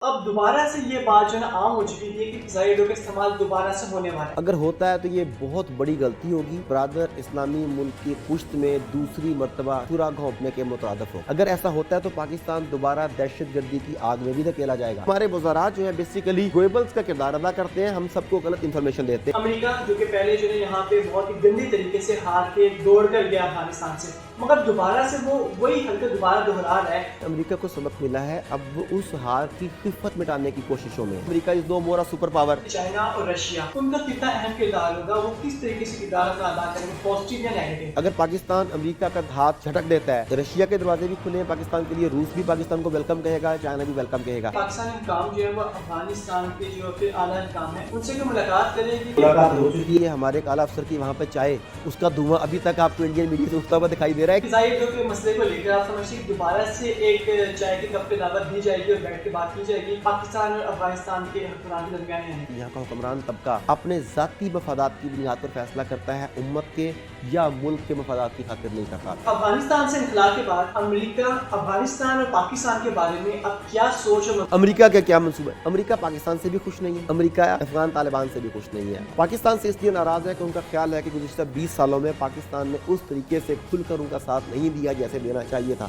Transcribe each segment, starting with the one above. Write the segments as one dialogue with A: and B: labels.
A: اب دوبارہ سے یہ بات جو ہے عام ہو چکی ہے کہ فضائی اڈوں کا استعمال دوبارہ سے ہونے والا ہے۔
B: اگر ہوتا ہے تو یہ بہت بڑی غلطی ہوگی، برادر اسلامی ملک کی پشت میں دوسری مرتبہ چھرا گھونپنے کے مترادف ہو۔ اگر ایسا ہوتا ہے تو پاکستان دوبارہ دہشت گردی کی آگ میں بھی دھکیلا جائے گا۔ ہمارے وزراء جو ہیں بیسیکلی گوئبلز کا کردار ادا کرتے ہیں، ہم سب کو غلط انفارمیشن دیتے ہیں۔
A: امریکہ جو کہ پہلے جو ہے یہاں پہ بہت ہی گندی طریقے سے ہار کے دوڑ کر گیا افغانستان سے، مگر دوبارہ سے وہ وہی حرکت دوبارہ دہرا رہا ہے۔
B: امریکہ کو سبق ملا ہے، اب وہ اس ہار کی خفت مٹانے کی کوششوں میں۔ امریکہ از نو مور سپر پاور۔
A: چائنا اور رشیا، ان کا کتنا اہم کردار ہوگا، وہ کس طریقے سے کردار اپنا ادا کریں گے، پازیٹیو یا نیگیٹو؟
B: اگر پاکستان امریکہ کا ہاتھ جھٹک دیتا ہے، رشیا کے دروازے بھی کھلے ہیں پاکستان کے لیے، روس بھی پاکستان کو ویلکم کہے گا، چائنا بھی ویلکم کہے گا۔
A: پاکستانی حکام جو ہے وہ افغانستان کے جو پھر اعلیٰ حکام ہیں ان سے کوئی ملاقات کرے گی؟
B: ملاقات ہو چکی ہے، ہمارے ایک اعلیٰ افسر کی وہاں پہ چائے، اس کا دھواں ابھی تک آپ کو انڈین میڈیا سے اٹھتا ہوا دکھائی دے رہا ہے۔
A: فضائی اڈوں کے مسئلے کو لے کر آپ سمجھتے ہیں دوبارہ سے ایک چائے کے کپ پہ دعوت دی جائے گی اور بیٹھ کے بات کی جائے گی پاکستان اور افغانستان کے حکمران کے درمیان؟
B: یہاں کا حکمران طبقہ اپنے ذاتی مفادات کی بنیاد پر فیصلہ کرتا ہے، امت کے یا ملک کے مفادات کی خاطر نہیں کرتا۔
A: افغانستان سے انخلا کے بعد امریکہ افغانستان اور پاکستان کے بارے میں اب کیا سوچ اور
B: امریکہ کا کیا منصوبہ ہے؟ امریکہ پاکستان سے بھی خوش نہیں ہے، امریکہ افغان طالبان سے بھی خوش نہیں ہے۔ پاکستان سے اس لیے ناراض ہے کہ ان کا خیال ہے کہ گزشتہ 20 سالوں میں پاکستان نے اس طریقے سے کھل کر ان کا ساتھ نہیں دیا جیسے دینا چاہیے تھا۔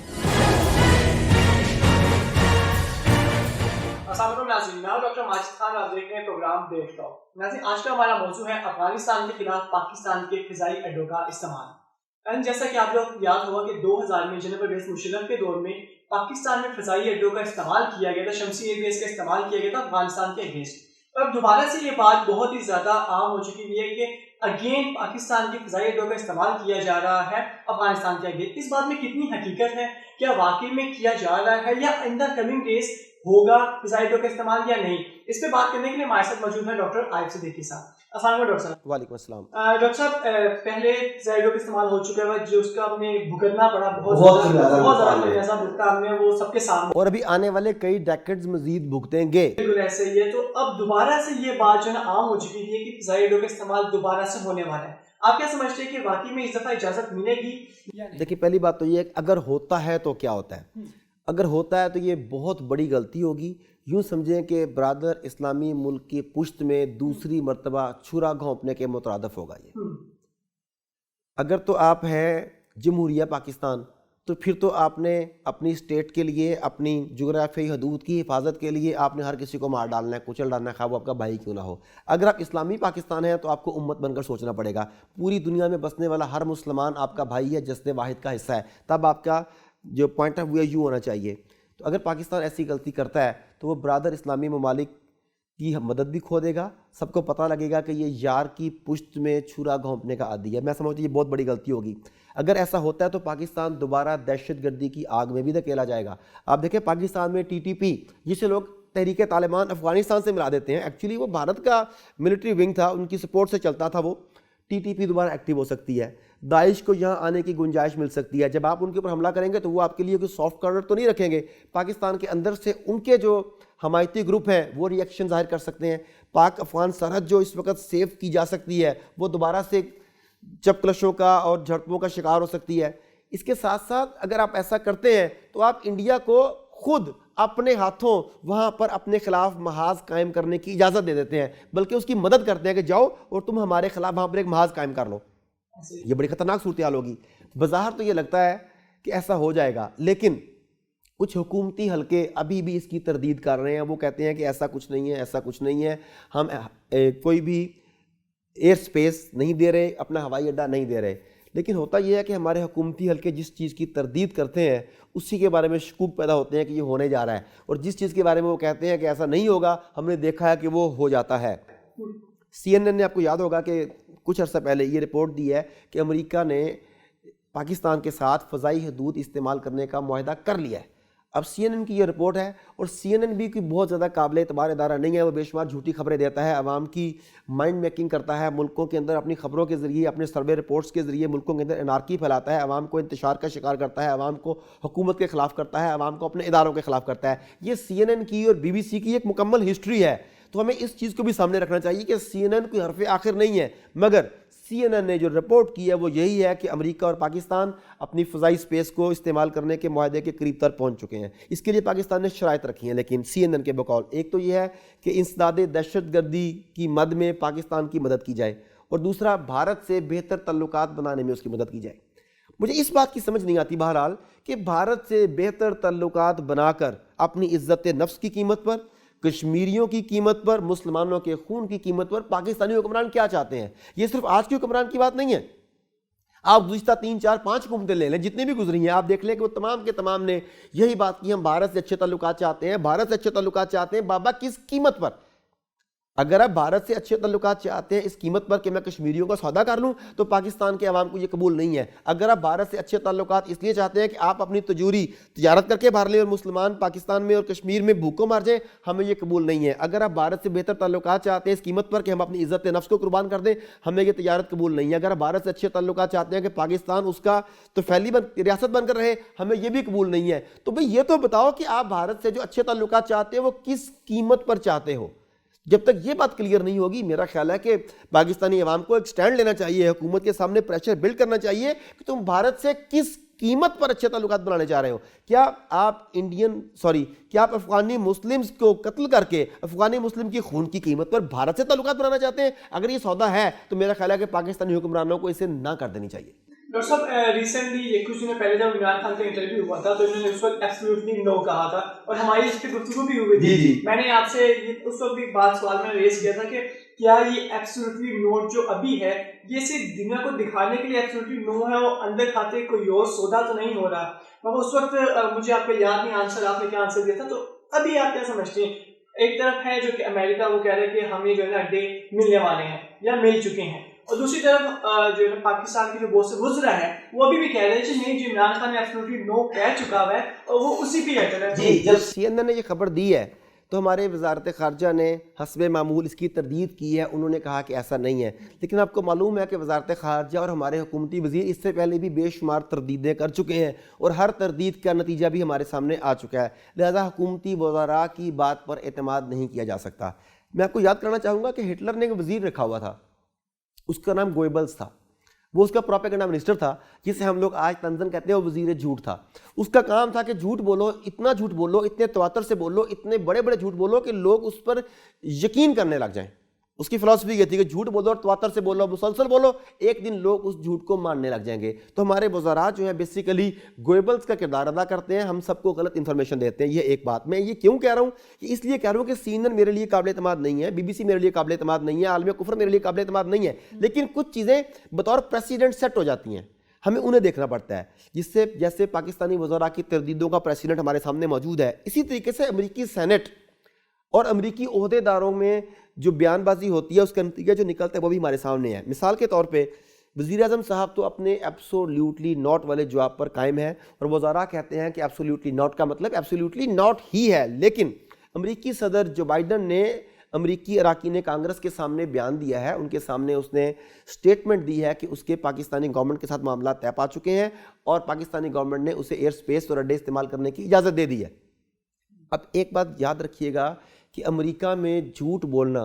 A: السلام علیکم ناظرین، میں ڈاکٹر ماجد خان، آپ دیکھ رہے ہیں پروگرام دیش ٹاک۔ ناظرین، آج کا ہمارا موضوع ہے افغانستان کے خلاف پاکستان کے فضائی اڈوں کا استعمال۔ جیسا کہ آپ لوگ یاد ہوگا کہ 2000 میں جنرل پرویز مشرف کے دور میں پاکستان میں فضائی اڈوں کا استعمال کیا گیا تھا، شمسی ایئر بیس کا استعمال کیا گیا تھا افغانستان کے اگینسٹ۔ اب دوبارہ سے یہ بات بہت ہی زیادہ عام ہو چکی ہے کہ اگین پاکستان کے فضائی اڈوں کا استعمال کیا جا رہا ہے افغانستان کے اگینسٹ۔ اس بات میں کتنی حقیقت ہے، کیا واقعی میں کیا جا رہا ہے یا آئندہ کمنگ ڈیز ہوگا فضائی اڈوں کا استعمال یا نہیں؟ اس پہ بات کرنے کے لیے ہمارے ساتھ موجود ہے ڈاکٹر عائد صدیقی صاحب۔ السلام علیکم ڈاکٹر صاحب۔
B: وعلیکم السلام۔
A: ڈاکٹر صاحب، پہلے فضائی اڈوں کا استعمال ہو چکا ہے جو اس کا ہمیں بھگتنا پڑا، بہت زیادہ جیسا بھگتا ہم نے وہ سب کے سامنے،
B: اور ابھی آنے والے کئی ڈیکڈز مزید بھگتیں گے۔
A: بالکل ایسے ہی ہے۔ تو اب دوبارہ سے یہ بات جو ہے عام ہو چکی ہے کہ فضائی اڈوں کا استعمال دوبارہ سے ہونے والا ہے۔ آپ کیا سمجھتے ہیں کہ واقعی میں اس دفعہ اجازت ملے گی یا نہیں؟
B: دیکھیے، پہلی بات تو یہ ہے کہ اگر ہوتا ہے تو کیا ہوتا ہے؟ اگر ہوتا ہے تو یہ بہت بڑی غلطی ہوگی۔ یوں سمجھیں کہ برادر اسلامی ملک کی پشت میں دوسری مرتبہ چھرا گھونپنے کے مترادف ہوگا یہ۔ اگر تو آپ ہیں جمہوریہ پاکستان تو پھر تو آپ نے اپنی اسٹیٹ کے لیے، اپنی جغرافیائی حدود کی حفاظت کے لیے آپ نے ہر کسی کو مار ڈالنا ہے، کچل ڈالنا ہے، خواہ وہ آپ کا بھائی کیوں نہ ہو۔ اگر آپ اسلامی پاکستان ہیں تو آپ کو امت بن کر سوچنا پڑے گا، پوری دنیا میں بسنے والا ہر مسلمان آپ کا بھائی ہے، جسد واحد کا حصہ ہے، تب آپ کا جو پوائنٹ آف ویو ہے یوں ہونا چاہیے۔ تو اگر پاکستان ایسی غلطی کرتا ہے تو وہ برادر اسلامی ممالک کی مدد بھی کھو دے گا، سب کو پتہ لگے گا کہ یہ یار کی پشت میں چھرا گھونپنے کا عادی ہے۔ میں سمجھتا ہوں یہ بہت بڑی غلطی ہوگی۔ اگر ایسا ہوتا ہے تو پاکستان دوبارہ دہشت گردی کی آگ میں بھی دھکیلا جائے گا۔ آپ دیکھیں پاکستان میں TTP، جسے لوگ تحریک طالبان افغانستان سے ملا دیتے ہیں، ایکچولی وہ بھارت کا ملٹری ونگ تھا، ان کی سپورٹ سے چلتا تھا وہ۔ TTP دوبارہ ایکٹیو ہو سکتی ہے، داعش کو یہاں آنے کی گنجائش مل سکتی ہے۔ جب آپ ان کے اوپر حملہ کریں گے تو وہ آپ کے لیے کوئی سافٹ کارنر تو نہیں رکھیں گے، پاکستان کے اندر سے ان کے جو حمایتی گروپ ہیں وہ ری ایکشن ظاہر کر سکتے ہیں۔ پاک افغان سرحد جو اس وقت سیو کی جا سکتی ہے وہ دوبارہ سے چپکلشوں کا اور جھڑپوں کا شکار ہو سکتی ہے۔ اس کے ساتھ ساتھ اگر آپ ایسا کرتے ہیں تو آپ انڈیا کو خود اپنے ہاتھوں وہاں پر اپنے خلاف محاذ قائم کرنے کی اجازت دے دیتے ہیں، بلکہ اس کی مدد کرتے ہیں کہ جاؤ اور تم ہمارے خلاف وہاں پر ایک محاذ قائم کر لو۔ یہ بڑی خطرناک صورتحال ہوگی۔ بظاہر تو یہ لگتا ہے کہ ایسا ہو جائے گا، لیکن کچھ حکومتی حلقے ابھی بھی اس کی تردید کر رہے ہیں۔ وہ کہتے ہیں کہ ایسا کچھ نہیں ہے، ایسا کچھ نہیں ہے، ہم کوئی بھی ایئر سپیس نہیں دے رہے، اپنا ہوائی اڈہ نہیں دے رہے۔ لیکن ہوتا یہ ہے کہ ہمارے حکومتی حلقے جس چیز کی تردید کرتے ہیں اسی کے بارے میں شکوک پیدا ہوتے ہیں کہ یہ ہونے جا رہا ہے، اور جس چیز کے بارے میں وہ کہتے ہیں کہ ایسا نہیں ہوگا، ہم نے دیکھا ہے کہ وہ ہو جاتا ہے۔ CNN نے آپ کو یاد ہوگا کہ کچھ عرصہ پہلے یہ رپورٹ دی ہے کہ امریکہ نے پاکستان کے ساتھ فضائی حدود استعمال کرنے کا معاہدہ کر لیا ہے۔ اب CNN کی یہ رپورٹ ہے، اور CNN بھی کوئی بہت زیادہ قابل اعتبار ادارہ نہیں ہے، وہ بے شمار جھوٹی خبریں دیتا ہے، عوام کی مائنڈ میکنگ کرتا ہے، ملکوں کے اندر اپنی خبروں کے ذریعے، اپنے سروے رپورٹس کے ذریعے ملکوں کے اندر انارکی پھیلاتا ہے، عوام کو انتشار کا شکار کرتا ہے، عوام کو حکومت کے خلاف کرتا ہے، عوام کو اپنے اداروں کے خلاف کرتا ہے۔ یہ CNN کی اور BBC کی ایک مکمل ہسٹری ہے۔ تو ہمیں اس چیز کو بھی سامنے رکھنا چاہیے کہ CNN کوئی حرف آخر نہیں ہے، مگر CNN نے جو رپورٹ کی ہے وہ یہی ہے کہ امریکہ اور پاکستان اپنی فضائی اسپیس کو استعمال کرنے کے معاہدے کے قریب تر پہنچ چکے ہیں. اس کے لیے پاکستان نے شرائط رکھی ہیں, لیکن CNN کے بقول ایک تو یہ ہے کہ انسداد دہشت گردی کی مد میں پاکستان کی مدد کی جائے, اور دوسرا بھارت سے بہتر تعلقات بنانے میں اس کی مدد کی جائے. مجھے اس بات کی سمجھ نہیں آتی بہرحال کہ بھارت سے بہتر تعلقات بنا کر اپنی عزت نفس کی قیمت پر, کشمیریوں کی قیمت پر, مسلمانوں کے خون کی قیمت پر پاکستانی حکمران کیا چاہتے ہیں. یہ صرف آج کے حکمران کی بات نہیں ہے, آپ گزشتہ 3 4 5 حکومتیں لے لیں, جتنی بھی گزری ہیں, آپ دیکھ لیں کہ وہ تمام کے تمام نے یہی بات کی, ہم بھارت سے اچھے تعلقات چاہتے ہیں, بھارت سے اچھے تعلقات چاہتے ہیں. بابا کس قیمت پر؟ اگر آپ بھارت سے اچھے تعلقات چاہتے ہیں اس قیمت پر کہ میں کشمیریوں کا سودا کر لوں, تو پاکستان کے عوام کو یہ قبول نہیں ہے. اگر آپ بھارت سے اچھے تعلقات اس لیے چاہتے ہیں کہ آپ اپنی تجارت کر کے باہر لیں اور مسلمان پاکستان میں اور کشمیر میں بھوکوں مار جائیں, ہمیں یہ قبول نہیں ہے. اگر آپ بھارت سے بہتر تعلقات چاہتے ہیں اس قیمت پر کہ ہم اپنی عزت نفس کو قربان کر دیں, ہمیں یہ تجارت قبول نہیں ہے. اگر آپ بھارت سے اچھے تعلقات چاہتے ہیں کہ پاکستان اس کا تو پھیلی ریاست بن کر رہے, ہمیں یہ بھی قبول نہیں ہے. تو بھئی یہ تو بتاؤ کہ آپ بھارت سے جو اچھے تعلقات چاہتے ہیں وہ کس قیمت پر چاہتے ہو. جب تک یہ بات کلیئر نہیں ہوگی, میرا خیال ہے کہ پاکستانی عوام کو ایک سٹینڈ لینا چاہیے, حکومت کے سامنے پریشر بلڈ کرنا چاہیے کہ تم بھارت سے کس قیمت پر اچھے تعلقات بنانے چاہ رہے ہو. کیا آپ افغانی مسلمز کو قتل کر کے افغانی مسلم کی خون کی قیمت پر بھارت سے تعلقات بنانا چاہتے ہیں؟ اگر یہ سودا ہے تو میرا خیال ہے کہ پاکستانی حکمرانوں کو اسے نہ کر دینی چاہیے.
A: ڈاکٹر صاحب ریسنٹلی یہ کچھ دنوں پہلے جب عمران خان کا انٹرویو ہوا تھا تو انہوں نے اس وقت ایبسلیوٹلی نو کہا تھا, اور ہماری اس پہ گفتگو بھی ہوئی تھی. میں نے آپ سے اس وقت بھی سوال میں ریز کیا تھا کہ کیا یہ ایبسلیوٹلی نو جو ابھی ہے یہ صرف دنیا کو دکھانے کے لیے ایبسلیوٹلی نو ہے, اور اندر کھاتے کوئی اور سودا تو نہیں ہو رہا؟ مگر اس وقت مجھے آپ کا یاد نہیں آنسر, آپ نے کیا آنسر دیا تھا. تو ابھی آپ کیا سمجھتے ہیں؟ ایک طرف ہے جو کہ امریکہ وہ کہہ رہے ہیں کہ ہمیں جو ہے نا اڈے ملنے والے ہیں یا مل چکے ہیں, اور دوسری طرف جو ہے پاکستان کی جو بہت سے گزرا ہے وہ ابھی بھی کہہ رہے ہیں کہ نہیں, جو عمران خان نے ایبسلیوٹلی نو کہہ چکا ہوا ہے اور وہ اسی پہ بیٹر ہے.
B: جی, جب CNN نے یہ خبر دی ہے تو ہمارے وزارت خارجہ نے حسب معمول اس کی تردید کی ہے. انہوں نے کہا کہ ایسا نہیں ہے, لیکن آپ کو معلوم ہے کہ وزارت خارجہ اور ہمارے حکومتی وزیر اس سے پہلے بھی بے شمار تردیدیں کر چکے ہیں, اور ہر تردید کا نتیجہ بھی ہمارے سامنے آ چکا ہے. لہذا حکومتی وزراء کی بات پر اعتماد نہیں کیا جا سکتا. میں آپ کو یاد کرنا چاہوں گا کہ ہٹلر نے ایک وزیر رکھا ہوا تھا, اس کا نام گوئبلز تھا. وہ اس کا پروپیگنڈا منسٹر تھا, جسے ہم لوگ آج طنزاً کہتے ہیں وہ وزیر جھوٹ تھا. اس کا کام تھا کہ جھوٹ بولو, اتنا جھوٹ بولو, اتنے تواتر سے بولو, اتنے بڑے بڑے جھوٹ بولو کہ لوگ اس پر یقین کرنے لگ جائیں. اس کی فلسفی یہ تھی کہ جھوٹ بولو اور تواتر سے بولو, مسلسل بولو, ایک دن لوگ اس جھوٹ کو ماننے لگ جائیں گے. تو ہمارے وزراء جو ہیں بیسیکلی گوئبلز کا کردار ادا کرتے ہیں, ہم سب کو غلط انفارمیشن دیتے ہیں. یہ ایک بات. میں یہ کیوں کہہ رہا ہوں؟ کہ اس لیے کہہ رہا ہوں کہ CNN میرے لیے قابل اعتماد نہیں ہے, BBC میرے لیے قابل اعتماد نہیں ہے, عالم کفر میرے لیے قابل اعتماد نہیں ہے, لیکن کچھ چیزیں بطور پریسیڈنٹ سیٹ ہو جاتی ہیں, ہمیں انہیں دیکھنا پڑتا ہے. جس سے جیسے پاکستانی وزراء کی تردیدوں کا پریسیڈنٹ ہمارے سامنے موجود ہے, اسی طریقے سے امریکی سینٹ اور امریکی عہدے داروں میں جو بیان بازی ہوتی ہے اس کا نتیجہ جو نکلتا ہے وہ بھی ہمارے سامنے ہے. مثال کے طور پہ وزیر اعظم صاحب تو اپنے ایبسولوٹلی ناٹ والے جواب پر قائم ہیں, اور وزراء کہتے ہیں کہ ایبسولوٹلی ناٹ کا مطلب ایبسولوٹلی ناٹ ہی ہے. لیکن امریکی صدر جو بائیڈن نے امریکی اراکین کانگریس کے سامنے بیان دیا ہے, ان کے سامنے اس نے سٹیٹمنٹ دی ہے کہ اس کے پاکستانی گورنمنٹ کے ساتھ معاملات طے پا چکے ہیں, اور پاکستانی گورنمنٹ نے اسے ایئر سپیس اور اڈے استعمال کرنے کی اجازت دے دی ہے. اب ایک بات یاد رکھیے گا کہ امریکہ میں جھوٹ بولنا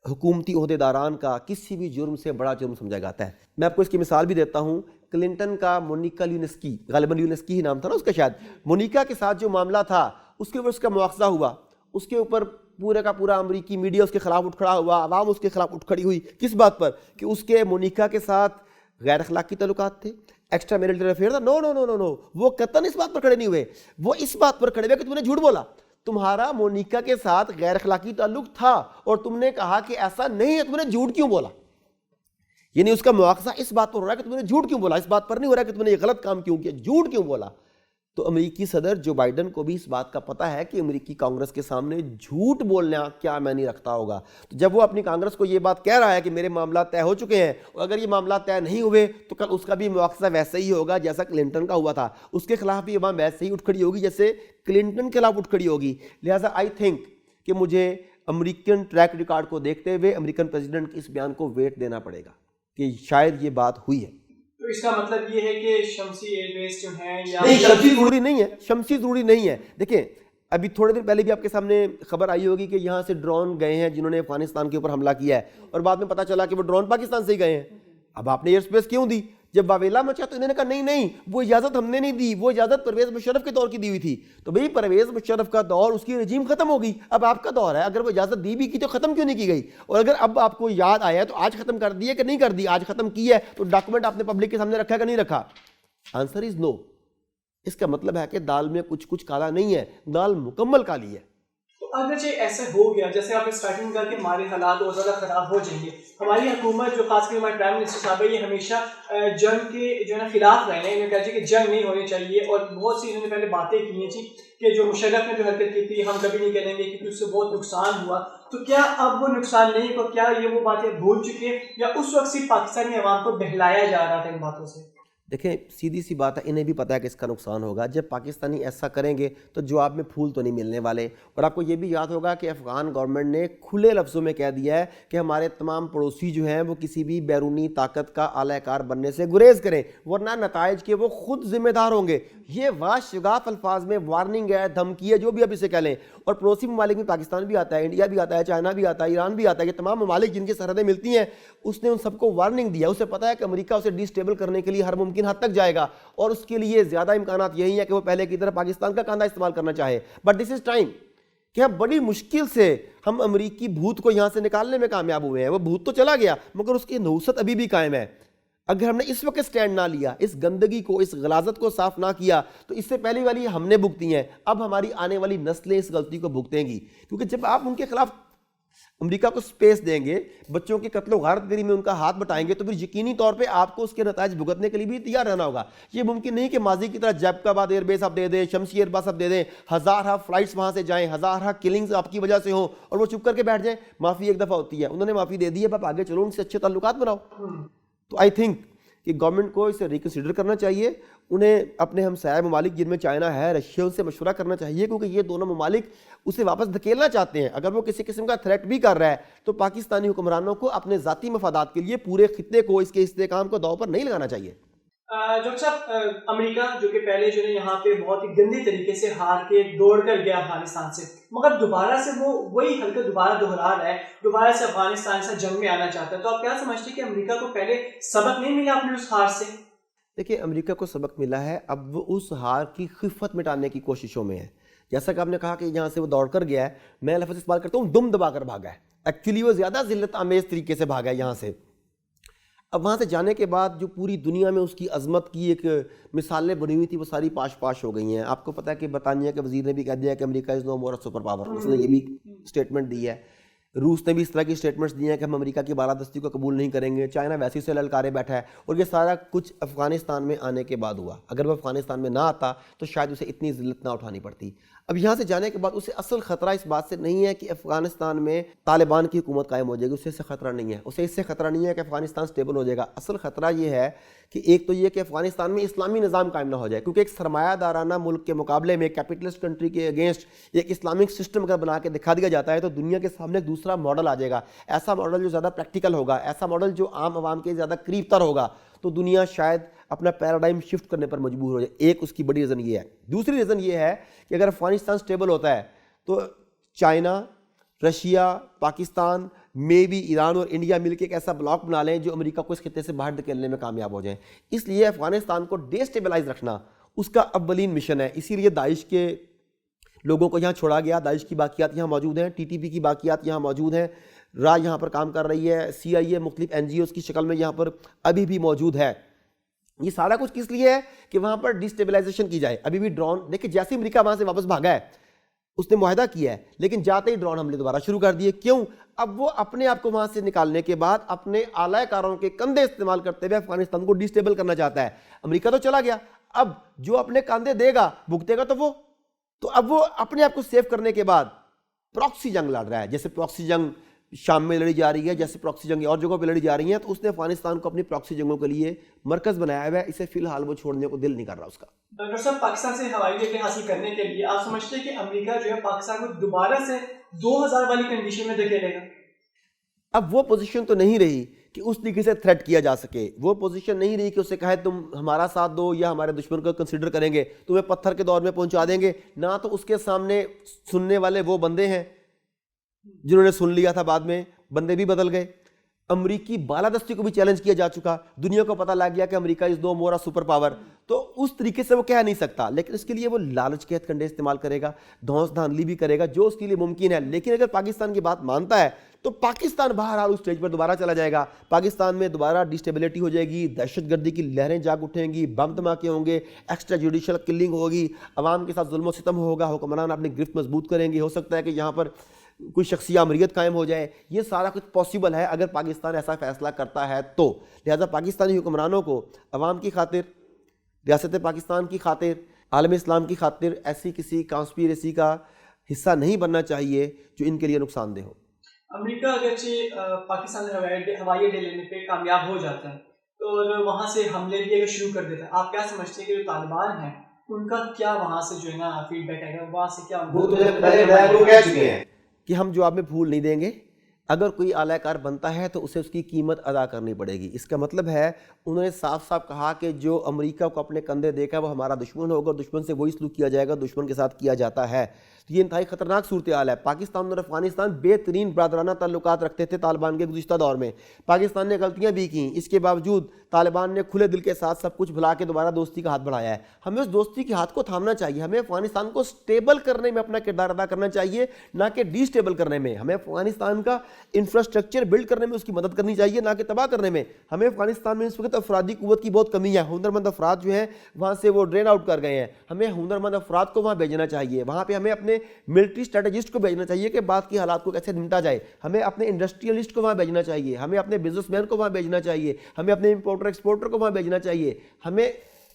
B: حکومتی عہدیداران کا کسی بھی جرم سے بڑا جرم سمجھا جاتا ہے. میں آپ کو اس کی مثال بھی دیتا ہوں. کلنٹن کا مونیکا لیونسکی, غالباً لیونسکی ہی نام تھا نا اس کا شاید, مونیکا کے ساتھ جو معاملہ تھا اس کے اوپر اس کا مواخذہ ہوا, اس کے اوپر پورے کا پورا امریکی میڈیا اس کے خلاف اٹھ کھڑا ہوا, عوام اس کے خلاف اٹھ کھڑی ہوئی. کس بات پر؟ کہ اس کے مونیکا کے ساتھ غیر اخلاقی تعلقات تھے, ایکسٹرا میرٹل افیئر تھا. نو نو نو نو نو, وہ قطعاً اس بات پر کھڑے نہیں ہوئے, وہ اس بات پر کھڑے ہوئے کہ تم نے جھوٹ بولا. تمہارا مونیکا کے ساتھ غیر اخلاقی تعلق تھا اور تم نے کہا کہ ایسا نہیں ہے, تم نے جھوٹ کیوں بولا. یعنی اس کا مواخذہ اس بات پر ہو رہا ہے کہ تم نے جھوٹ کیوں بولا, اس بات پر نہیں ہو رہا ہے کہ تم نے یہ غلط کام کیوں کیا, جھوٹ کیوں بولا. تو امریکی صدر جو بائیڈن کو بھی اس بات کا پتہ ہے کہ امریکی کانگریس کے سامنے جھوٹ بولنا کیا معنی رکھتا ہوگا. تو جب وہ اپنی کانگریس کو یہ بات کہہ رہا ہے کہ میرے معاملات طے ہو چکے ہیں, اور اگر یہ معاملات طے نہیں ہوئے تو کل اس کا بھی مواخذہ ویسے ہی ہوگا جیسا کلنٹن کا ہوا تھا, اس کے خلاف بھی عوام ویسے ہی اٹھ کھڑی ہوگی جیسے کلنٹن کے خلاف اٹھ کھڑی ہوگی. لہٰذا آئی تھنک کہ مجھے امریکن ٹریک ریکارڈ کو دیکھتے ہوئے امریکن پریزیڈنٹ کے اس بیان کو ویٹ دینا پڑے گا کہ شاید یہ بات ہوئی ہے.
A: تو اس کا مطلب یہ ہے کہ شمسی ایئر بیس جو ہیں یا
B: نہیں, شمسی ضروری نہیں ہے, شمسی ضروری نہیں ہے. دیکھیں ابھی تھوڑے دن پہلے بھی آپ کے سامنے خبر آئی ہوگی کہ یہاں سے ڈرون گئے ہیں جنہوں نے افغانستان کے اوپر حملہ کیا ہے، اور بعد میں پتہ چلا کہ وہ ڈرون پاکستان سے ہی گئے ہیں. اب آپ نے ایئر اسپیس کیوں دی؟ جب واویلا مچا تو انہوں نے کہا نہیں وہ اجازت ہم نے نہیں دی، وہ اجازت پرویز مشرف کے دور کی دی ہوئی تھی. تو بھئی پرویز مشرف کا دور، اس کی رجیم ختم ہو گئی، اب آپ کا دور ہے. اگر وہ اجازت دی بھی کی تو ختم کیوں نہیں کی گئی؟ اور اگر اب آپ کو یاد آیا تو آج ختم کر دی ہے کہ نہیں کر دی؟ آج ختم کی ہے تو ڈاکومنٹ آپ نے پبلک کے سامنے رکھا ہے کہ نہیں رکھا؟ آنسر از نو. اس کا مطلب ہے کہ دال میں کچھ کالا نہیں ہے، دال مکمل کالی ہے.
A: اگرچہ ایسا ہو گیا جیسے آپ نے اسٹارٹنگ کہا کہ ہمارے حالات اور زیادہ خراب ہو جائیں گے، ہماری حکومت جو خاص کر ہمارے پرائم منسٹر صاحب ہے یہ ہمیشہ جنگ کے جو ہے نا خلاف رہے ہیں. انہوں نے کہا کہ جنگ نہیں ہونی چاہیے، اور بہت سی انہوں نے پہلے باتیں کی ہیں کہ جو مشرف نے جو حرکت کی تھی ہم کبھی نہیں کریں گے کیونکہ اس سے بہت نقصان ہوا. تو کیا اب وہ نقصان نہیں کو کیا یہ وہ باتیں بھول چکے ہیں، یا اس وقت صرف پاکستانی عوام کو بہلایا جا رہا تھا ان باتوں سے؟
B: دیکھیں سیدھی سی بات ہے، انہیں بھی پتہ ہے کہ اس کا نقصان ہوگا. جب پاکستانی ایسا کریں گے تو جواب میں پھول تو نہیں ملنے والے. اور آپ کو یہ بھی یاد ہوگا کہ افغان گورنمنٹ نے کھلے لفظوں میں کہہ دیا ہے کہ ہمارے تمام پڑوسی جو ہیں وہ کسی بھی بیرونی طاقت کا اعلی کار بننے سے گریز کریں، ورنہ نتائج کے وہ خود ذمہ دار ہوں گے. یہ واشگاف الفاظ میں وارننگ ہے، دھمکی ہے، جو بھی آپ اسے کہہ لیں. اور پڑوسی ممالک میں پاکستان بھی آتا ہے، انڈیا بھی آتا ہے، چائنا بھی آتا ہے، ایران بھی آتا ہے. یہ تمام ممالک جن کی سرحدیں ملتی ہیں اس نے ان سب کو وارننگ دیا. اسے پتہ ہے کہ امریکہ اسے ڈی اسٹیبل کرنے کے لیے ہر ممکن حد تک جائے گا، اور اس کے لیے زیادہ امکانات یہی ہیں کہ وہ پہلے کی طرح پاکستان کا کاندھا استعمال کرنا چاہے. بٹ دس از ٹائم کہ ہم بڑی مشکل سے ہم امریکی بھوت کو یہاں سے نکالنے میں کامیاب ہوئے ہیں. وہ بھوت تو چلا گیا مگر اس کی نحوست ابھی بھی قائم ہے. اگر ہم نے اس وقت سٹینڈ نہ لیا، اس گندگی کو، اس غلاظت کو صاف نہ کیا، تو اس سے پہلی والی ہم نے بھگتی ہیں، اب ہماری آنے والی نسلیں اس غلطی کو بھگتیں گی. کیونکہ جب آپ ان کے خلاف امریکہ کو سپیس دیں گے، بچوں کی قتل و غارت گری میں ان کا ہاتھ بٹائیں گے، تو پھر یقینی طور پہ آپ کو اس کے نتائج بھگتنے کے لیے بھی تیار رہنا ہوگا. یہ ممکن نہیں کہ ماضی کی طرح جیکاباد ایئر بیس آپ دے دیں، شمسی ایئر بیس آپ دے دیں، ہزارہ فلائٹس وہاں سے جائیں، ہزارہ کلنگز آپ کی وجہ سے ہوں، اور وہ چپ کر کے بیٹھ جائیں. معافی ایک دفعہ ہوتی ہے، انہوں نے معافی دے دی ہے، اب آگے چلو ان سے اچھے تعلقات بناؤ. تو آئی تھنک کہ گورنمنٹ کو اسے ریکنسیڈر کرنا چاہیے. انہیں اپنے ہمسایہ ممالک جن میں چائنا ہے، رشیا، ان سے مشورہ کرنا چاہیے، کیونکہ یہ دونوں ممالک اسے واپس دھکیلنا چاہتے ہیں. اگر وہ کسی قسم کا تھریٹ بھی کر رہا ہے تو پاکستانی حکمرانوں کو اپنے ذاتی مفادات کے لیے پورے خطے کو، اس کے استحکام کو داؤ پر نہیں لگانا چاہیے.
A: ڈاکٹر صاحب، امریکہ جو کہ پہلے جو ہے یہاں پہ بہت ہی گندے طریقے سے ہار کے دوڑ کر گیا افغانستان سے، مگر دوبارہ سے وہ وہی حرکت دوبارہ دہرا رہا ہے، دوبارہ سے افغانستان سے جنگ میں آنا چاہتا ہے. تو آپ کیا سمجھتے ہیں کہ امریکہ کو پہلے سبق نہیں ملا اپنے اس ہار سے؟
B: دیکھیں امریکہ کو سبق ملا ہے، اب وہ اس ہار کی خفت مٹانے کی کوششوں میں ہے. جیسا کہ آپ نے کہا کہ یہاں سے وہ دوڑ کر گیا ہے، میں لفظ استعمال کرتا ہوں دم دبا کر بھاگا ہے. ایکچولی وہ زیادہ ذلت آمیز طریقے سے بھاگا ہے یہاں سے. اب وہاں سے جانے کے بعد جو پوری دنیا میں اس کی عظمت کی ایک مثالیں بنی ہوئی تھی وہ ساری پاش ہو گئی ہیں. آپ کو پتہ ہے کہ برطانیہ کے وزیر نے بھی کہہ دیا کہ امریکہ از نو مور اے سپر پاور. اس نے یہ بھی اسٹیٹمنٹ دی ہے. روس نے بھی اس طرح کی اسٹیٹمنٹس دی ہیں کہ ہم امریکہ کی بالادستی کو قبول نہیں کریں گے. چائنا ویسے سے للکارے بیٹھا ہے، اور یہ سارا کچھ افغانستان میں آنے کے بعد ہوا. اگر وہ افغانستان میں نہ آتا تو شاید اسے اتنی ذلت نہ اٹھانی پڑتی. اب یہاں سے جانے کے بعد اسے اصل خطرہ اس بات سے نہیں ہے کہ افغانستان میں طالبان کی حکومت قائم ہو جائے گی، اسے اس سے خطرہ نہیں ہے. اسے اس سے خطرہ نہیں ہے کہ افغانستان سٹیبل ہو جائے گا. اصل خطرہ یہ ہے کہ ایک تو یہ کہ افغانستان میں اسلامی نظام قائم نہ ہو جائے، کیونکہ ایک سرمایہ دارانہ ملک کے مقابلے میں کیپٹلسٹ کنٹری کے اگینسٹ ایک اسلامک سسٹم اگر بنا کے دکھا دیا جاتا ہے تو دنیا کے سامنے ایک دوسرا ماڈل آ جائے گا. ایسا ماڈل جو زیادہ پریکٹیکل ہوگا، ایسا ماڈل جو عام عوام کے زیادہ قریب تر ہوگا، تو دنیا شاید اپنا پیراڈائم شفٹ کرنے پر مجبور ہو جائے. ایک اس کی بڑی ریزن یہ ہے. دوسری ریزن یہ ہے کہ اگر افغانستان سٹیبل ہوتا ہے تو چائنا، رشیا، پاکستان، میں بھی ایران اور انڈیا مل کے ایک ایسا بلاک بنا لیں جو امریکہ کو اس خطے سے باہر دھکیلنے میں کامیاب ہو جائیں. اس لیے افغانستان کو ڈی اسٹیبلائز رکھنا اس کا اولین مشن ہے. اسی لیے داعش کے لوگوں کو یہاں چھوڑا گیا. داعش کی باقیات یہاں موجود ہیں، ٹی ٹی پی کی باقیات یہاں موجود ہیں، را یہاں پر کام کر رہی ہے، سی آئی اے مختلف این جی اوز کی شکل میں یہاں پر ابھی بھی موجود ہے. یہ سارا کچھ کس لیے ہے کہ وہاں پر ڈی اسٹیبلائزیشن کی جائے. ابھی بھی ڈرون دیکھیں، جیسے امریکہ وہاں سے واپس بھاگا ہے اس نے معاہدہ کیا ہے، لیکن جاتے ہی ڈرون حملے دوبارہ شروع کر دیے. کیوں؟ اب وہ اپنے آپ کو وہاں سے نکالنے کے بعد اپنے اعلی کاروں کے کندھے استعمال کرتے ہوئے افغانستان کو ڈی اسٹیبل کرنا چاہتا ہے. امریکہ تو چلا گیا، اب جو اپنے کاندھے دے گا بھگتے گا تو اب وہ اپنے آپ کو سیو کرنے کے بعد پراکسی جنگ لڑ رہا ہے. جیسے پراکسی جنگ شام میں لڑی جا رہی ہے، جیسے پراکسی جنگ اور جگہوں پہ لڑی جا رہی ہیں، تو اس نے افغانستان کو اپنی پراکسی جنگوں کے لیے مرکز بنایا ہوا ہے. اسے فی الحال وہ چھوڑنے کو دل نہیں کر رہا اس کا.
A: ڈاکٹر صاحب، پاکستان سے ہوائی اڈے حاصل کرنے کے لیے آپ سمجھتے ہیں کہ امریکہ جو ہے پاکستان کو دوبارہ سے 2000 والی کنڈیشن میں دھکیلے گا؟
B: اب وہ پوزیشن تو نہیں رہی کہ اس طریقے سے تھریٹ کیا جا سکے. وہ پوزیشن نہیں رہی کہ اسے کہے تم ہمارا ساتھ دو یا ہمارے دشمن کو کنسیڈر کریں گے, تمہیں پتھر کے دور میں پہنچا دیں گے. نہ تو اس کے سامنے سننے والے وہ بندے ہیں جنہوں نے سن لیا تھا, بعد میں بندے بھی بدل گئے. امریکی بالادستی کو بھی چیلنج کیا جا چکا, دنیا کو پتہ لگ گیا کہ امریکہ از نو مور سپر پاور. تو اس طریقے سے وہ کہہ نہیں سکتا, لیکن اس کے لیے وہ لالچ کے ہتھ کنڈے استعمال کرے گا, دھونس دھاندلی بھی کرے گا جو اس کے لیے ممکن ہے. لیکن اگر پاکستان کی بات مانتا ہے تو پاکستان بہرحال اس سٹیج پر دوبارہ چلا جائے گا. پاکستان میں دوبارہ ڈسٹیبلٹی ہو جائے گی, دہشت گردی کی لہریں جاگ اٹھیں گی, بم دھماکے ہوں گے, ایکسٹرا جوڈیشل کلنگ ہوگی, عوام کے ساتھ ظلم و ستم ہوگا, حکمران اپنی گرفت مضبوط کریں گے. ہو سکتا ہے کہ یہاں پر کوئی شخصی امریت قائم ہو جائے. یہ سارا کچھ پاسبل ہے اگر پاکستان ایسا فیصلہ کرتا ہے تو. لہذا پاکستانی حکمرانوں کو عوام کی خاطر, ریاست پاکستان کی خاطر, عالم اسلام کی خاطر ایسی کسی کانسپیریسی کا حصہ نہیں بننا چاہیے جو ان کے لیے نقصان دہ ہو.
A: امریکہ اگرچہ پاکستان ہوائی اڈے لینے پہ کامیاب ہو جاتا ہے تو وہاں سے حملے بھی اگر شروع کر دیتا ہے, آپ کیا سمجھتے ہیں کہ جو طالبان ہیں ان کا کیا وہاں سے جو ہے نا فیڈ بیک آئے گا, وہاں سے کیا
B: وہ تو پہلے کہہ چکے ہیں کہ ہم جواب میں پھول نہیں دیں گے. اگر کوئی اعلی کار بنتا ہے تو اسے اس کی قیمت ادا کرنی پڑے گی. اس کا مطلب ہے انہوں نے صاف صاف کہا کہ جو امریکہ کو اپنے کندھے دیکھا وہ ہمارا دشمن ہوگا, اور دشمن سے وہی سلوک کیا جائے گا دشمن کے ساتھ کیا جاتا ہے. تو یہ انتہائی خطرناک صورتحال ہے. پاکستان اور افغانستان بہترین برادرانہ تعلقات رکھتے تھے طالبان کے گزشتہ دور میں. پاکستان نے غلطیاں بھی کیں, اس کے باوجود طالبان نے کھلے دل کے ساتھ سب کچھ بھلا کے دوبارہ دوستی کا ہاتھ بڑھایا ہے. ہمیں اس دوستی کے ہاتھ کو تھامنا چاہیے. ہمیں افغانستان کو سٹیبل کرنے میں اپنا کردار ادا کرنا چاہیے, نہ کہ ڈی سٹیبل کرنے میں. ہمیں افغانستان کا انفراسٹرکچر بلڈ کرنے میں اس کی مدد کرنی چاہیے, نہ کہ تباہ کرنے میں. ہمیں افغانستان میں اس وقت افرادی قوت کی بہت کمی ہے. ہنرمند افراد جو ہیں وہاں سے وہ ڈرین آؤٹ کر گئے ہیں. ہمیں ہنرمند افراد کو وہاں بھیجنا چاہیے. وہاں پہ ہمیں اپنے ملٹری اسٹریٹجسٹ کو بھیجنا چاہیے کہ بعد کی حالات کو کیسے نمٹا جائے. ہمیں اپنے انڈسٹریلسٹ کو وہاں بھیجنا چاہیے. ہمیں اپنے بزنس مین کو وہاں بھیجنا چاہیے. ہمیں اپنے امپورٹر ایکسپورٹر کو وہاں بھیجنا چاہیے. ہمیں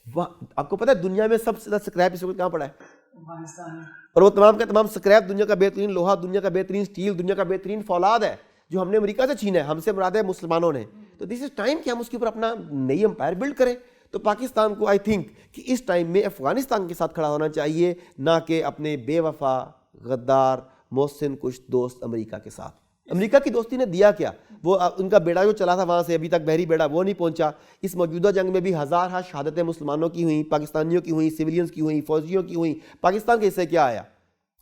B: آپ کو پتہ ہے دنیا میں سب سے زیادہ سکریپ اس وقت کہاں پڑا ہے؟
A: افغانستان ہے.
B: اور وہ تمام کا تمام سکریپ دنیا کا بہترین لوہا, دنیا کا بہترین سٹیل, دنیا کا بہترین فولاد ہے جو ہم نے امریکہ سے چھینا ہے. ہم سے مراد ہے مسلمانوں نے. تو دس از ٹائم کہ ہم اس کے اوپر اپنا نئی امپائر بلڈ کریں. تو پاکستان کو آئی تھنک کہ اس ٹائم میں افغانستان کے ساتھ کھڑا ہونا چاہیے, نہ کہ اپنے بے وفا, غدار, محسن کش دوست امریکہ کے ساتھ. امریکہ کی دوستی نے دیا کیا؟ وہ ان کا بیڑا جو چلا تھا وہاں سے ابھی تک بحری بیڑا وہ نہیں پہنچا. اس موجودہ جنگ میں بھی ہزارہ شہادتیں مسلمانوں کی ہوئیں, پاکستانیوں کی ہوئیں, سویلینز کی ہوئیں, فوجیوں کی ہوئیں. پاکستان کے حصے کیا آیا؟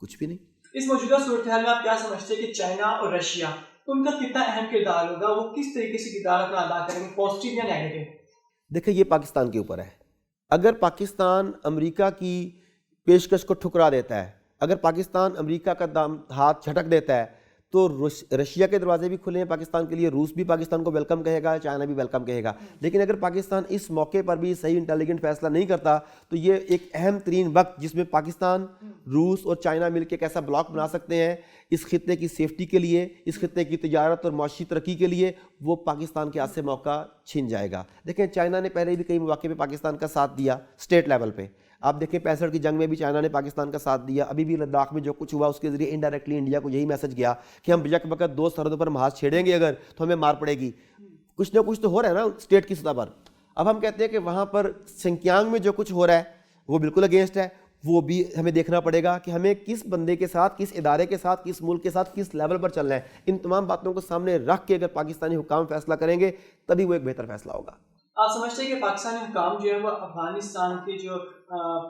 B: کچھ بھی نہیں.
A: اس موجودہ صورتحال میں آپ کیا سمجھتے ہیں کہ چائنا اور رشیا ان کا کتنا اہم کردار ہوگا, وہ کس طریقے سے کردار اپنا ادا کریں گے, پازیٹیو یا نیگیٹو؟
B: دیکھیں یہ پاکستان کے اوپر ہے. اگر پاکستان امریکہ کی پیشکش کو ٹھکرا دیتا ہے, اگر پاکستان امریکہ کا ہاتھ جھٹک دیتا ہے, تو رشیا کے دروازے بھی کھلے ہیں پاکستان کے لیے. روس بھی پاکستان کو ویلکم کہے گا, چائنا بھی ویلکم کہے گا. لیکن اگر پاکستان اس موقع پر بھی صحیح انٹیلیجنٹ فیصلہ نہیں کرتا تو یہ ایک اہم ترین وقت جس میں پاکستان, روس اور چائنا مل کے ایک ایسا بلاک بنا سکتے ہیں اس خطے کی سیفٹی کے لیے, اس خطے کی تجارت اور معاشی ترقی کے لیے, وہ پاکستان کے ہاتھ سے موقع چھن جائے گا. دیکھیں چائنا نے پہلے بھی کئی مواقع پہ پاکستان کا ساتھ دیا اسٹیٹ لیول پہ. آپ دیکھیں 65 کی جنگ میں بھی چائنا نے پاکستان کا ساتھ دیا. ابھی بھی لداخ میں جو کچھ ہوا اس کے ذریعے انڈائریکٹلی انڈیا کو یہی میسج گیا کہ ہم یک وقت دو سرحدوں پر محاذ چھیڑیں گے اگر تو ہمیں مار پڑے گی. کچھ نہ کچھ تو ہو رہا ہے نا اسٹیٹ کی سطح پر. اب ہم کہتے ہیں کہ وہاں پر سنکیانگ میں جو کچھ ہو رہا ہے وہ بالکل اگینسٹ ہے. وہ بھی ہمیں دیکھنا پڑے گا کہ ہمیں کس بندے کے ساتھ, کس ادارے کے ساتھ, کس ملک کے ساتھ, کس لیول پر چلنا ہے. ان تمام باتوں کو سامنے رکھ کے اگر پاکستانی حکام فیصلہ کریں گے تبھی وہ ایک بہتر فیصلہ ہوگا.
A: آپ سمجھتے ہیں کہ پاکستانی حکام جو ہے وہ افغانستان کے جو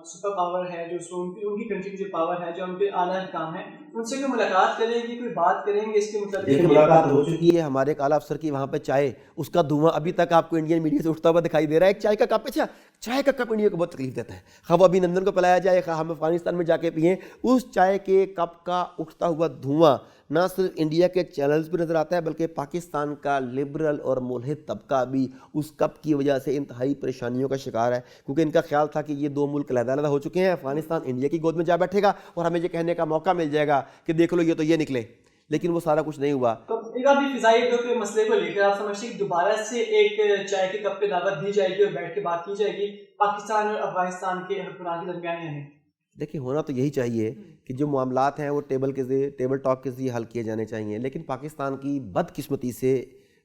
A: سپر پاور ہے, جو ان کی کنٹری کی جو پاور ہے, جو ان کے اعلیٰ حکام ہیں, ان سے کوئی ملاقات کریں گے, کوئی بات کریں گے اس کے متعلق؟
B: ملاقات ہو چکی ہے. ہمارے ایک اعلیٰ افسر کی وہاں پہ چائے, اس کا دھواں ابھی تک آپ کو انڈین میڈیا سے اٹھتا ہوا دکھائی دے رہا ہے. ایک چائے کا کپ, اچھا چائے کا کپ انڈیا کو بہت تکلیف دیتا ہے. خواہ وہ ابھی نندن کو پلایا جائے, خواہ ہم افغانستان میں جا کے پئیں, اس چائے کے کپ کا اٹھتا ہوا دھواں نہ صرف انڈیا کے چینلز پہ نظر آتا ہے بلکہ پاکستان کا لبرل اور ملحد طبقہ بھی اس کپ کی وجہ سے انتہائی پریشانیوں کا شکار ہے. کیونکہ ان کا خیال تھا کہ یہ دو ملک علیحدہ علیحدہ ہو چکے ہیں, افغانستان انڈیا کی گود میں جا بیٹھے گا اور ہمیں یہ کہنے کا موقع مل جائے گا کہ دیکھ لو یہ تو یہ نکلے. لیکن وہ سارا کچھ نہیں ہوا.
A: تو ایک ابھی فضائی اڈوں کے مسئلے کو لے کر آپ سمجھتے ہیں کہ دوبارہ سے ایک چائے کے کپ پہ دعوت دی جائے گی اور بیٹھ کے بات کی جائے گی پاکستان اور افغانستان کے حکمران کے درمیان؟ یعنی
B: دیکھیں ہونا تو یہی چاہیے کہ جو معاملات ہیں وہ ٹیبل ٹاک کے ذریعے حل کیے جانے چاہیے. لیکن پاکستان کی بدقسمتی سے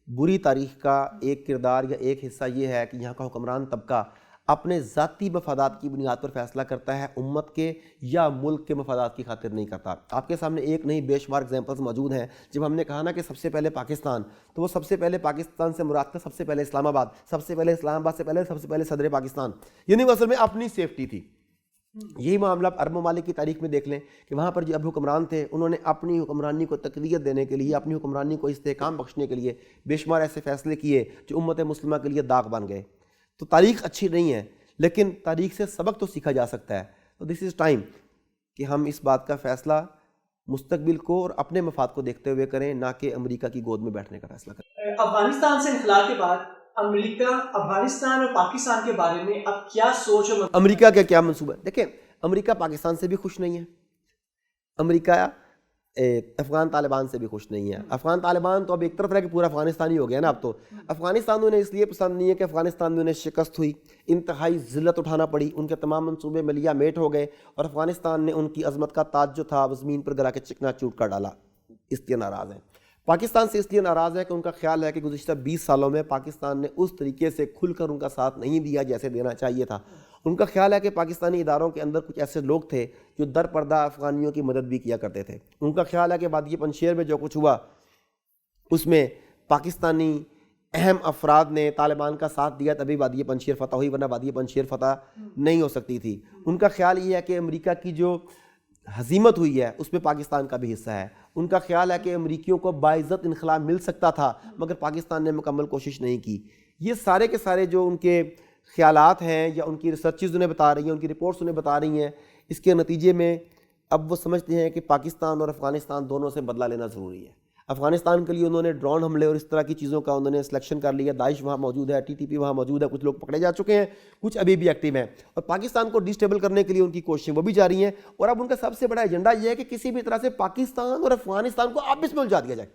B: بری تاریخ کا ایک کردار یا ایک حصہ یہ ہے کہ یہاں کا حکمران طبقہ اپنے ذاتی مفادات کی بنیاد پر فیصلہ کرتا ہے، امت کے یا ملک کے مفادات کی خاطر نہیں کرتا۔ آپ کے سامنے ایک نہیں بے شمار ایگزامپلز موجود ہیں۔ جب ہم نے کہا نا کہ سب سے پہلے پاکستان، تو وہ سب سے پہلے پاکستان سے مراد تھا سب سے پہلے اسلام آباد، سب سے پہلے اسلام آباد سے پہلے سب سے پہلے صدر پاکستان، یعنی وہ اصل میں اپنی سیفٹی تھی۔ یہی معاملہ عرب ممالک کی تاریخ میں دیکھ لیں کہ وہاں پر جو اب حکمران تھے، انہوں نے اپنی حکمرانی کو تقویت دینے کے لیے، اپنی حکمرانی کو استحکام بخشنے کے لیے بے شمار ایسے فیصلے کیے جو امت مسلمہ کے لیے داغ بن گئے۔ تو تاریخ اچھی نہیں ہے، لیکن تاریخ سے سبق تو سیکھا جا سکتا ہے۔ تو دس از ٹائم کہ ہم اس بات کا فیصلہ مستقبل کو اور اپنے مفاد کو دیکھتے ہوئے کریں، نہ کہ امریکہ کی گود میں بیٹھنے کا فیصلہ کریں۔
A: افغانستان سے انخلا کے بعد امریکہ افغانستان اور پاکستان کے بارے میں اب کیا سوچ اور
B: امریکہ کا کیا منصوبہ ہے؟ دیکھیں، امریکہ پاکستان سے بھی خوش نہیں ہے، امریکہ افغان طالبان سے بھی خوش نہیں ہے۔ افغان طالبان تو اب ایک طرف رہ کہ پورا افغانستان ہی ہو گیا نا اب تو۔ افغانستان انہیں اس لیے پسند نہیں ہے کہ افغانستان میں انہیں شکست ہوئی، انتہائی ذلت اٹھانا پڑی، ان کے تمام منصوبے ملیہ میٹ ہو گئے، اور افغانستان نے ان کی عظمت کا تاج جو تھا وہ زمین پر گرا کے چکنا چور کر ڈالا۔ اس لیے ناراض ہیں۔ پاکستان سے اس لیے ناراض ہے کہ ان کا خیال ہے کہ گزشتہ 20 سالوں میں پاکستان نے اس طریقے سے کھل کر ان کا ساتھ نہیں دیا جیسے دینا چاہیے تھا۔ ان کا خیال ہے کہ پاکستانی اداروں کے اندر کچھ ایسے لوگ تھے جو در پردہ افغانیوں کی مدد بھی کیا کرتے تھے۔ ان کا خیال ہے کہ وادی پنجشیر میں جو کچھ ہوا اس میں پاکستانی اہم افراد نے طالبان کا ساتھ دیا تبھی وادی پنجشیر فتح ہوئی، ورنہ وادی پنجشیر فتح نہیں ہو سکتی تھی۔ ان کا خیال یہ ہے کہ امریکہ کی جو ہزیمت ہوئی ہے اس میں پاکستان کا بھی حصہ ہے۔ ان کا خیال ہے کہ امریکیوں کو باعزت انخلا مل سکتا تھا مگر پاکستان نے مکمل کوشش نہیں کی۔ یہ سارے کے سارے جو ان کے خیالات ہیں یا ان کی ریسرچز انہیں بتا رہی ہیں، ان کی رپورٹس انہیں بتا رہی ہیں، اس کے نتیجے میں اب وہ سمجھتے ہیں کہ پاکستان اور افغانستان دونوں سے بدلہ لینا ضروری ہے۔ افغانستان کے لیے انہوں نے ڈرون حملے اور اس طرح کی چیزوں کا انہوں نے سلیکشن کر لیا۔ داعش وہاں موجود ہے، ٹی ٹی پی وہاں موجود ہے، کچھ لوگ پکڑے جا چکے ہیں، کچھ ابھی بھی ایکٹیو ہیں، اور پاکستان کو ڈسٹیبل کرنے کے لیے ان کی کوششیں وہ بھی جاری ہیں۔ اور اب ان کا سب سے بڑا ایجنڈا یہ ہے کہ کسی بھی طرح سے پاکستان اور افغانستان کو آپس میں الجھا دیا جائے،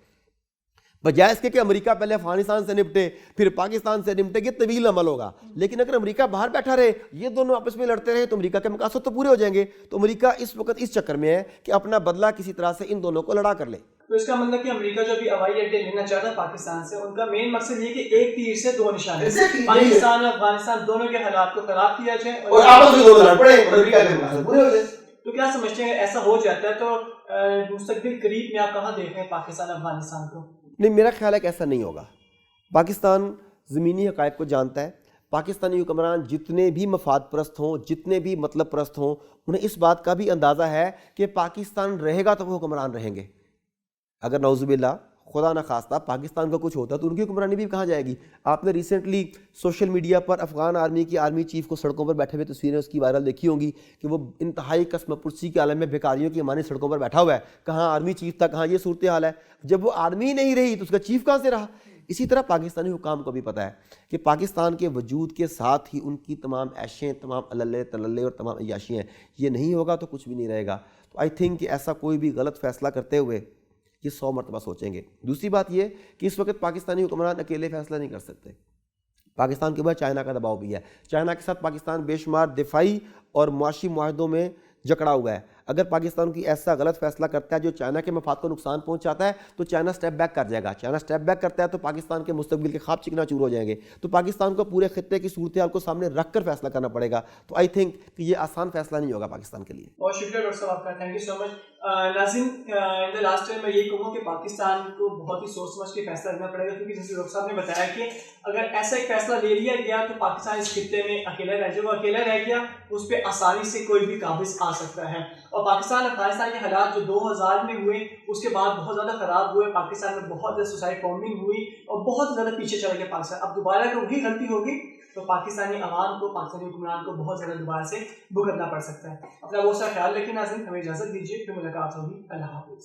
B: بجائے اس کے کہ امریکہ پہلے افغانستان سے نپٹے پھر پاکستان سے نپٹے۔ یہ طویل عمل ہوگا، لیکن اگر امریکہ باہر بیٹھا رہے، یہ دونوں آپس میں لڑتے رہے، تو امریکہ کے مقاصد تو پورے ہو جائیں گے۔ تو امریکہ اس وقت اس چکر میں ہے کہ اپنا بدلہ کسی طرح سے ان دونوں کو لڑا کر لے۔
A: تو اس کا مطلب کہ امریکہ جو بھی ہوائی اڈے لینا چاہتا ہے پاکستان سے، ان کا مین مقصد یہ کہ ایک تیر سے دو نشان، پاکستان اور افغانستان دونوں کے حالات کو خراب کیا جائے اور
B: آپس میں دونوں لڑ پڑے، امریکہ کے مقاصد پورے ہو جائیں۔
A: تو کیا سمجھتے ہیں ایسا ہو جاتا ہے تو مستقبل قریب میں آپ کہاں دیکھ رہے ہیں پاکستان افغانستان کو؟
B: نہیں، میرا خیال ہے کہ ایسا نہیں ہوگا۔ پاکستان زمینی حقائق کو جانتا ہے۔ پاکستانی حکمران جتنے بھی مفاد پرست ہوں، جتنے بھی مطلب پرست ہوں، انہیں اس بات کا بھی اندازہ ہے کہ پاکستان رہے گا تو وہ حکمران رہیں گے۔ اگر نعوذ باللہ خدا نہ خواستہ پاکستان کا کچھ ہوتا تو ان کی حکمرانی بھی کہاں جائے گی؟ آپ نے ریسنٹلی سوشل میڈیا پر افغان آرمی کی آرمی چیف کو سڑکوں پر بیٹھے ہوئے تصویریں اس کی وائرل دیکھی ہوں گی کہ وہ انتہائی قسم پرسی کے عالم میں بھکاریوں کی مانی سڑکوں پر بیٹھا ہوا ہے۔ کہاں آرمی چیف تھا، کہاں یہ صورتحال ہے۔ جب وہ آرمی نہیں رہی تو اس کا چیف کہاں سے رہا؟ اسی طرح پاکستانی حکام کو بھی پتہ ہے کہ پاکستان کے وجود کے ساتھ ہی ان کی تمام عیشیں، تمام عللے تللے اور تمام عیاشیاں ہیں۔ یہ نہیں ہوگا تو کچھ بھی نہیں رہے گا۔ تو آئی تھنک کہ ایسا کوئی بھی غلط فیصلہ کرتے ہوئے یہ 100 مرتبہ سوچیں گے۔ دوسری بات یہ کہ اس وقت پاکستانی حکمران اکیلے فیصلہ نہیں کر سکتے، پاکستان کے بعد چائنا کا دباؤ بھی ہے۔ چائنا کے ساتھ پاکستان بے شمار دفاعی اور معاشی معاہدوں میں جکڑا ہوا ہے۔ اگر پاکستان کی ایسا غلط فیصلہ کرتا ہے جو چائنا کے مفاد کو نقصان پہنچاتا ہے تو چائنا سٹیپ بیک کر جائے گا۔ چائنا سٹیپ بیک کرتا ہے تو پاکستان کے مستقبل کے خواب چکنا چور ہو جائیں گے۔ تو پاکستان کو پورے خطے کی صورتحال کو سامنے رکھ کر فیصلہ کرنا پڑے گا۔ تو آئی تھنک کہ یہ آسان فیصلہ نہیں ہوگا پاکستان کے لیے۔
A: بہت شکریہ ڈاکٹر صاحب آپ کا، تھینک یو سو مچ۔ ناظرین، ان دا لاسٹ ٹائم میں یہی کہوں کہ پاکستان کو بہت ہی سوچ سمجھ کے فیصلہ لینا پڑے گا، کیونکہ جیسے ڈاکٹر صاحب نے بتایا کہ اگر ایسا ایک فیصلہ لے لیا گیا تو پاکستان اس خطے میں اکیلا رہ جائے گا، اکیلا رہ گیا اس پہ آسانی سے کوئی بھی قابض آ سکتا ہے۔ اور پاکستان افغانستان کے حالات جو 2000 میں ہوئے اس کے بعد بہت زیادہ خراب ہوئے، پاکستان میں بہت زیادہ سوسائڈ بومبنگ ہوئی اور بہت زیادہ پیچھے چلا گیا پاکستان۔ اب دوبارہ اگر وہی غلطی ہوگی تو پاکستانی عوام کو، پاکستانی حکمران کو بہت زیادہ دوبارہ سے بھگتنا پڑ سکتا ہے۔ اپنا بہت سا خیال رکھیں ناظرین، ہمیں اجازت دیجیے، پھر ملاقات ہوگی۔ اللہ حافظ۔